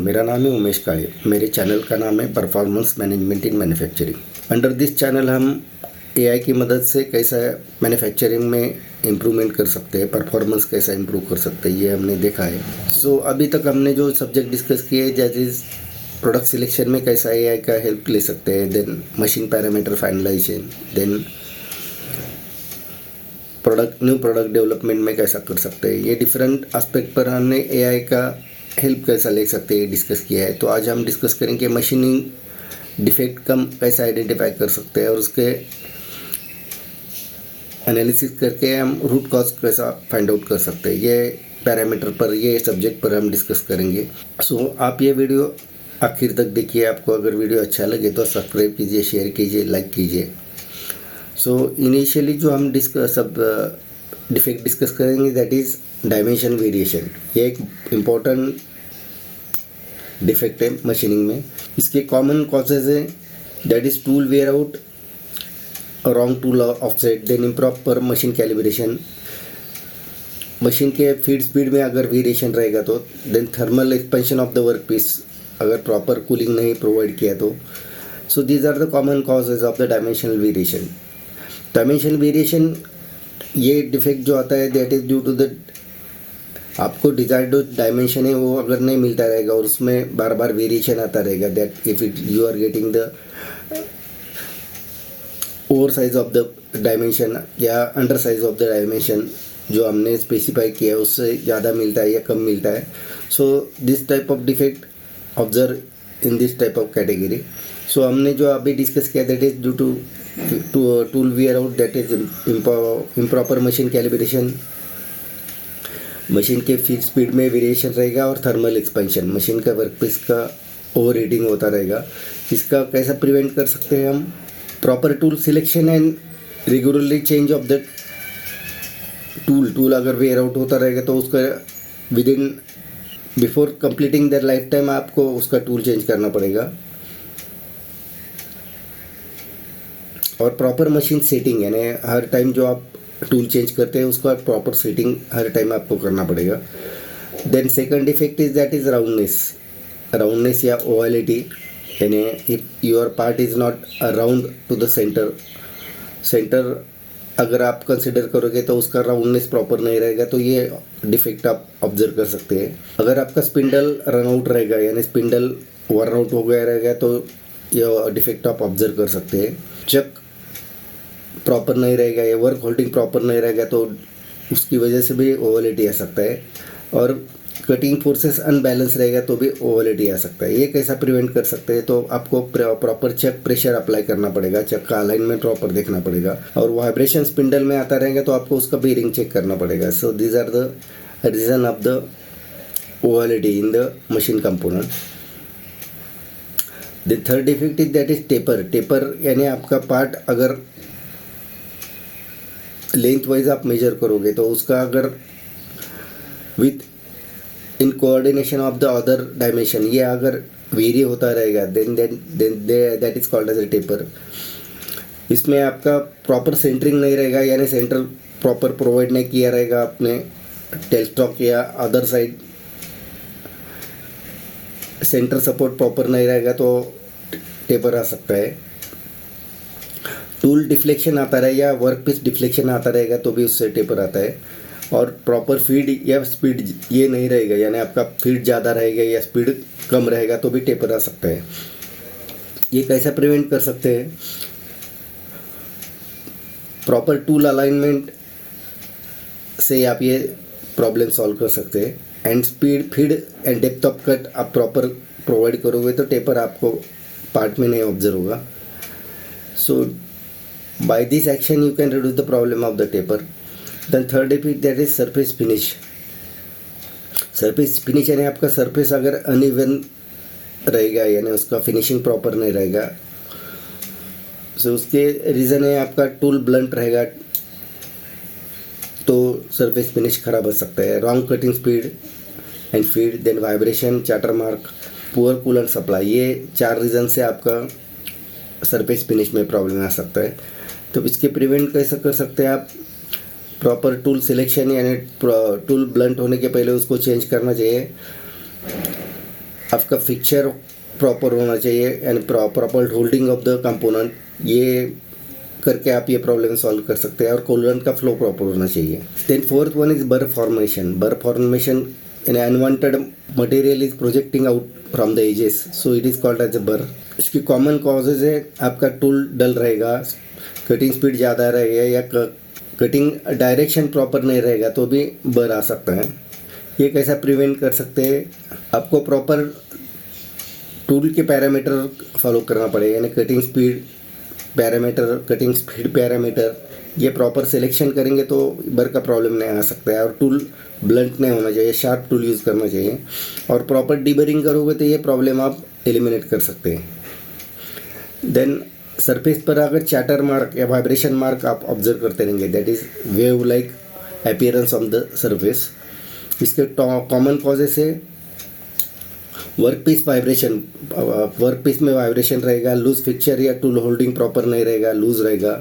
मेरा नाम है उमेश काळे। मेरे चैनल का नाम है performance management in manufacturing. Under this channel हम एआई की मदद से कैसा मैन्युफैक्चरिंग में इम्प्रूवमेंट कर सकते हैं, परफॉर्मेंस कैसा इम्प्रूव कर सकते हैं, ये हमने देखा है। सो अभी तक हमने जो सब्जेक्ट डिस्कस किए दैट इज़ प्रोडक्ट सिलेक्शन में कैसा एआई का हेल्प ले सकते हैं, then machine parameter finalization, then new product development में कैसा कर सकते हैं। ये डिफरेंट एस्पेक्ट पर हमने एआई का हेल्प कैसा ले सकते हैं डिस्कस किया है। तो आज हम डिस्कस करेंगे मशीनिंग डिफेक्ट कम कैसे आइडेंटिफाई कर सकते हैं और उसके एनालिसिस करके हम रूट कॉज कैसा फाइंड आउट कर सकते हैं। ये पैरामीटर पर, ये सब्जेक्ट पर हम डिस्कस करेंगे। सो आप ये वीडियो आखिर तक देखिए। आपको अगर वीडियो अच्छा लगे तो सब्सक्राइब कीजिए, शेयर कीजिए, लाइक कीजिए। सो इनिशियली जो हम डिफेक्ट डिस्कस करेंगे दैट इज़ डायमेंशन वेरिएशन। ये एक इम्पॉर्टेंट डिफेक्ट है मशीनिंग में। इसके कॉमन कॉजेज है that is tool wear out, wrong tool offset, then improper machine calibration, machine के फीड स्पीड में अगर वेरिएशन रहेगा तो, then thermal expansion of the work piece, अगर प्रॉपर कूलिंग नहीं प्रोवाइड किया तो। So these are the common causes of the dimensional variation. Dimensional variation ये डिफेक्ट जो आता है that is due to the, आपको डिजायर्ड डायमेंशन है वो अगर नहीं मिलता रहेगा और उसमें बार बार वेरिएशन आता रहेगा, that if it you are getting the over size of the dimension या under size of the dimension जो हमने स्पेसिफाई किया है उससे ज़्यादा मिलता है या कम मिलता है। So this type of defect observe in this type of category. So हमने जो अभी डिस्कस किया that is due to tool wear out, that is improper machine calibration, machine के फीड स्पीड में वेरिएशन रहेगा, और थर्मल एक्सपेंशन, मशीन का workpiece का ओवर हीटिंग होता रहेगा। इसका कैसा प्रिवेंट कर सकते हैं हम? Proper tool selection and regularly change of the tool अगर वेयर आउट होता रहेगा तो उसका with in before completing the life time आपको उसका टूल चेंज करना पड़ेगा। और प्रॉपर मशीन सेटिंग, यानी हर टाइम जो आप टूल चेंज करते हैं उसका प्रॉपर सेटिंग हर टाइम आपको करना पड़ेगा। Then second effect is that is roundness या ओवलिटी, यानी if your part is not round to the centre अगर आप कंसिडर करोगे तो उसका राउंडनेस प्रॉपर नहीं रहेगा, तो ये डिफेक्ट आप ऑब्जर्व कर सकते हैं। अगर आपका स्पिंडल रन आउट रहेगा यानी स्पिंडल वर्न आउट हो गया रहेगा तो ये डिफेक्ट आप ऑब्जर्व कर सकते हैं। चक प्रॉपर नहीं रहेगा या वर्क होल्डिंग प्रॉपर नहीं रहेगा तो उसकी वजह से भी ओवलिटी आ सकता है। और कटिंग फोर्सेस अनबैलेंस रहेगा तो भी ओवलिटी आ सकता है। ये कैसा प्रिवेंट कर सकते हैं? तो आपको प्रॉपर चक प्रेशर अप्लाई करना पड़ेगा, चक का अलाइनमेंट प्रॉपर देखना पड़ेगा, और वाइब्रेशन स्पिंडल में आता रहेगा तो आपको उसका बीरिंग चेक करना पड़ेगा। So these are the reason of the ovality in the machine component. The third defect is that is taper यानी आपका पार्ट अगर लेंथ वाइज आप मेजर करोगे तो उसका अगर within coordination of the other dimension ये अगर वेरी होता रहेगा then that is called as a taper. इसमें आपका प्रॉपर सेंटरिंग नहीं रहेगा, यानी सेंटर प्रॉपर प्रोवाइड नहीं किया रहेगा आपने, टेलस्टॉक या other side centre support proper नहीं रहेगा तो टेपर आ सकता है। टूल डिफ्लेक्शन आता रहेगा या वर्क पीस डिफ्लेक्शन आता रहेगा तो भी उससे टेपर आता है। और प्रॉपर फीड या स्पीड ये नहीं रहेगा, यानी आपका फीड ज़्यादा रहेगा या स्पीड कम रहेगा तो भी टेपर आ सकता है। ये कैसा प्रिवेंट कर सकते हैं? प्रॉपर टूल अलाइनमेंट से आप ये प्रॉब्लम सॉल्व कर सकते हैं। And speed, feed and depth of cut आप प्रॉपर प्रोवाइड करोगे तो टेपर आपको पार्ट में नहीं ऑब्जर्व होगा। सो by this action you can reduce the problem of the taper. Then third defect that is surface finish. surface finish यानी आपका surface अगर अनइवन रहेगा यानी उसका फिनिशिंग प्रॉपर नहीं रहेगा, सो उसके रीज़न है आपका टूल ब्लंट रहेगा तो सरफेस फिनिश खराब हो सकता है। Wrong cutting speed and feed, then vibration, chatter mark, poor coolant supply, ये 4 रीज़न से आपका सरफेस फिनिश में प्रॉब्लम आ सकता है। तो इसके प्रिवेंट कैसे कर सकते हैं आप? प्रॉपर टूल सिलेक्शन यानी टूल ब्लंट होने के पहले उसको चेंज करना चाहिए। आपका फिक्चर प्रॉपर होना चाहिए and proper holding of the component, ये करके आप ये प्रॉब्लम सॉल्व कर सकते हैं। और कूलेंट का फ्लो प्रॉपर होना चाहिए। Then fourth one is burr formation. Burr formation in unwanted material is projecting out from the edges, so it is called as a burr. इसकी कॉमन कॉजेज है आपका टूल डल रहेगा, कटिंग स्पीड ज़्यादा रहेगा या cutting direction proper नहीं रहेगा तो भी बर आ सकता है। ये कैसा प्रिवेंट कर सकते हैं, आपको प्रॉपर टूल के पैरामीटर फॉलो करना पड़ेगा, यानी cutting speed parameter, cutting speed parameter, ये प्रॉपर सिलेक्शन करेंगे तो बर का प्रॉब्लम नहीं आ सकता है। और टूल ब्लंट नहीं होना चाहिए, शार्प टूल यूज़ करना चाहिए। और प्रॉपर डीबरिंग करोगे तो ये प्रॉब्लम आप एलिमिनेट कर सकते हैं। देन सरफेस पर अगर चैटर मार्क या वाइब्रेशन मार्क आप ऑब्जर्व करते रहेंगे, that is wave like appearance on the surface. इसके कॉमन कॉजेस है work piece vibration, work piece में वाइब्रेशन रहेगा, लूज फिक्चर या टूल होल्डिंग प्रॉपर नहीं रहेगा, लूज रहेगा।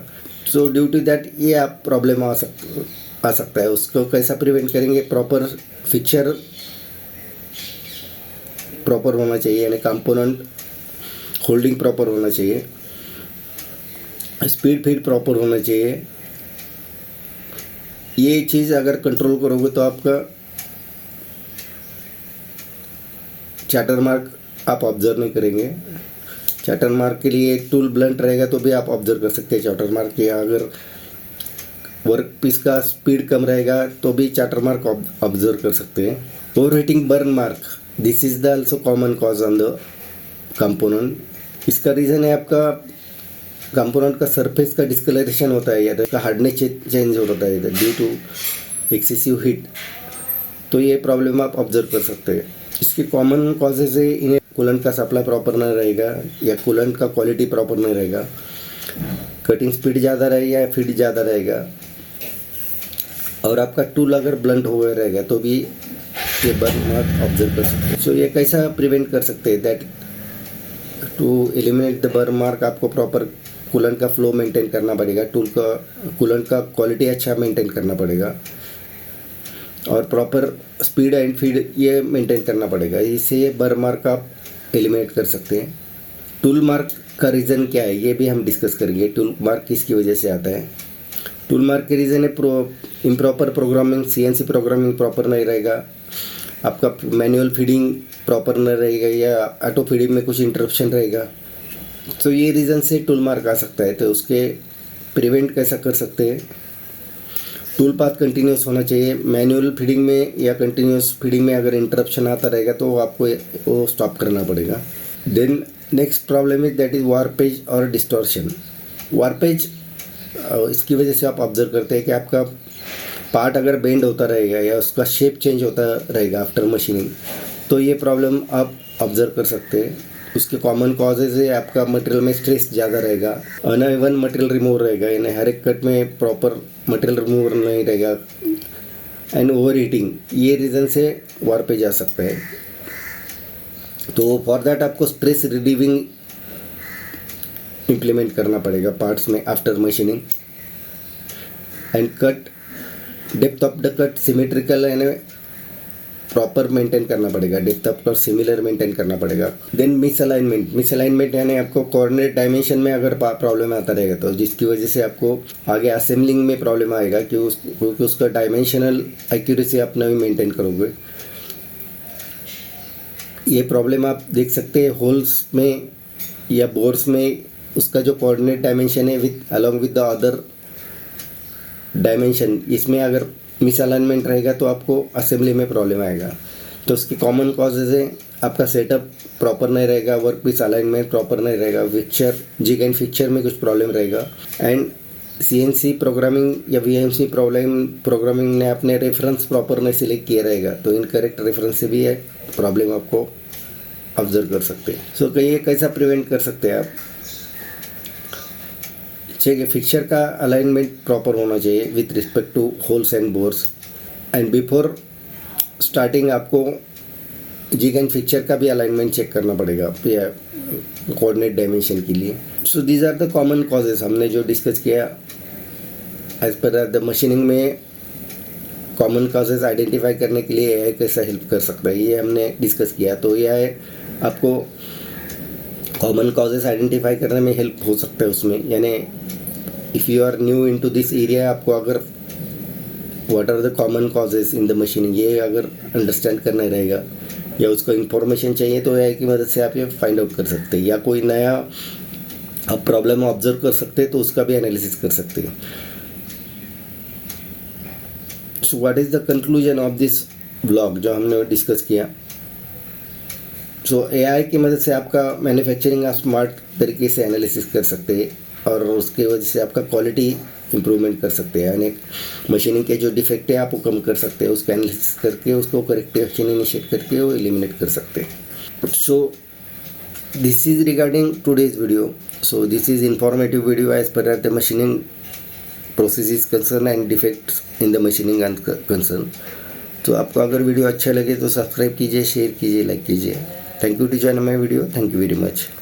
सो ड्यू टू दैट ये आप प्रॉब्लम आ सकता है। उसको कैसा प्रिवेंट करेंगे, प्रॉपर फिक्चर प्रॉपर होना चाहिए, यानी कंपोनेंट होल्डिंग प्रॉपर होना चाहिए, स्पीड फीड प्रॉपर होना चाहिए। ये चीज़ अगर कंट्रोल करोगे तो आपका चैटर मार्क आप ऑब्जर्व नहीं करेंगे। चैटर मार्क के लिए टूल ब्लंट रहेगा तो भी आप ऑब्जर्व कर सकते हैं चैटर मार्क के। अगर वर्क पीस का स्पीड कम रहेगा तो भी चैटर मार्क ऑब्जर्व कर सकते हैं। Over heating burn mark, this is the also common cause on the component. इसका रीज़न है आपका कंपोनेंट का सरफेस का डिस्कलरेशन होता है या का हार्डनेस चेंज होता है ड्यू टू एक्सेसिव हीट, तो ये प्रॉब्लम आप ऑब्जर्व कर सकते हैं। इसके कॉमन कॉजेज है, इन्हें कूलेंट का सप्लाई प्रॉपर नहीं रहेगा या कूलेंट का क्वालिटी प्रॉपर नहीं रहेगा, कटिंग स्पीड ज़्यादा रहेगा या फीड ज़्यादा रहेगा, और आपका टूल अगर ब्लंट हो गया रहेगा तो भी ये बर्न मार्क ऑब्जर्व कर सकते हैं। सो ये कैसा प्रिवेंट कर सकते हैं, that to eliminate the burn mark आपको प्रॉपर कूलेंट का फ्लो मेंटेन करना पड़ेगा, टूल का कूलेंट का क्वालिटी अच्छा मेंटेन करना पड़ेगा, और प्रॉपर स्पीड एंड फीड ये मेंटेन करना पड़ेगा। इससे ये बर्न मार्क आप एलिमिनेट कर सकते हैं। टूल मार्क का रीज़न क्या है ये भी हम डिस्कस करेंगे। टूल मार्क किसकी वजह से आता है। टूल मार्क के रीज़न है improper programming, CNC programming proper नहीं रहेगा, आपका मैनुअल फीडिंग प्रॉपर नहीं रहेगा या ऑटो फीडिंग में कुछ इंटरप्शन रहेगा, तो ये रीज़न से टूल मार्क आ सकता है। तो उसके प्रिवेंट कैसा कर सकते हैं, टूल पाथ कंटिन्यूस होना चाहिए। मैनुअल फीडिंग में या कंटिन्यूस फीडिंग में अगर इंटरप्शन आता रहेगा तो आपको वो स्टॉप करना पड़ेगा। Then next problem is that is warpage और डिस्टॉर्शन। वार्पेज इसकी वजह से आप ऑब्जर्व करते हैं कि आपका पार्ट अगर बेंड होता रहेगा या उसका शेप चेंज होता रहेगा आफ्टर मशीनिंग, तो ये प्रॉब्लम आप ऑब्जर्व कर सकते हैं। उसके कॉमन कॉजेज है आपका मटेरियल में स्ट्रेस ज़्यादा रहेगा, अनइवन मटेरियल रिमूव रहेगा, यानी हर एक कट में प्रॉपर मटेरियल रिमूव नहीं रहेगा, एंड ओवर हीटिंग, ये रीज़न से वार्पेज आ सकता है। तो फॉर दैट आपको स्ट्रेस रिलीविंग इम्प्लीमेंट करना पड़ेगा पार्ट्स में after machining. And cut depth of the cut symmetrical यानी प्रॉपर मेंटेन करना पड़ेगा, depth of cut similar maintain करना पड़ेगा। देन मिसअलाइनमेंट यानी आपको कोऑर्डिनेट डायमेंशन में अगर प्रॉब्लम आता रहेगा तो जिसकी वजह से आपको आगे असेंबलिंग में प्रॉब्लम आएगा क्योंकि उसका डायमेंशनल एक्यूरेसी आप नहीं मेंटेन करोगे। ये प्रॉब्लम आप देख सकते हैं होल्स में या बोर्स में, उसका जो कोऑर्डिनेट डायमेंशन है with along with the other dimension, इसमें अगर मिसअलाइनमेंट रहेगा तो आपको असेंबली में प्रॉब्लम आएगा। तो उसकी कॉमन कॉजेज है आपका सेटअप प्रॉपर नहीं रहेगा, वर्क पीस अलाइनमेंट प्रॉपर नहीं रहेगा, फिक्चर जिग एंड फिक्चर में कुछ प्रॉब्लम रहेगा, एंड सीएनसी प्रोग्रामिंग या वीएमसी प्रोग्रामिंग ने अपने रेफरेंस प्रॉपर नहीं सिलेक्ट किया रहेगा, तो इनकरेक्ट रेफरेंस से भी है प्रॉब्लम आपको ऑब्जर्व कर सकते हैं। सो कहिए कैसा प्रिवेंट कर सकते हैं आप, चाहिए फिक्चर का अलाइनमेंट प्रॉपर होना चाहिए with respect to holes and bores, and before starting आपको जिग एंड फिक्चर का भी अलाइनमेंट चेक करना पड़ेगा कोऑर्डिनेट डायमेंशन के लिए। So these are the common causes हमने जो डिस्कस किया एज पर द मशीनिंग में कॉमन कॉजेज आइडेंटिफाई करने के लिए एआई कैसा हेल्प कर सकता है, ये हमने डिस्कस किया। तो एआई आपको कॉमन कॉजेज आइडेंटिफाई करने में हेल्प हो सकता है उसमें, यानी if you are new into this area, आपको अगर what are the common causes in the machining ये अगर अंडरस्टैंड करना रहेगा या उसको इन्फॉर्मेशन चाहिए, तो एआई की मदद से आप ये फाइंड आउट कर सकते हैं। या कोई नया आप प्रॉब्लम ऑब्जर्व कर सकते हैं तो उसका भी एनालिसिस कर सकते हैं। So what is the conclusion of this blog जो हमने डिस्कस किया। सो एआई की मदद से आपका मैन्युफैक्चरिंग आप स्मार्ट तरीके से एनालिसिस कर सकते हैं और उसके वजह से आपका क्वालिटी इम्प्रूवमेंट कर सकते हैं, यानी मशीनिंग के जो डिफेक्ट है आप वो कम कर सकते हैं, उसका एनालिसिस करके उसको करेक्टिव एक्शन इनिशिएट करके वो एलिमिनेट कर सकते हैं। So this is regarding today's video. So this is informative video as per the machining process is concern and defects in the machining and concern. तो आपको अगर वीडियो अच्छा लगे तो सब्सक्राइब कीजिए, शेयर कीजिए, लाइक कीजिए। Thank you to join my video. Thank you very much.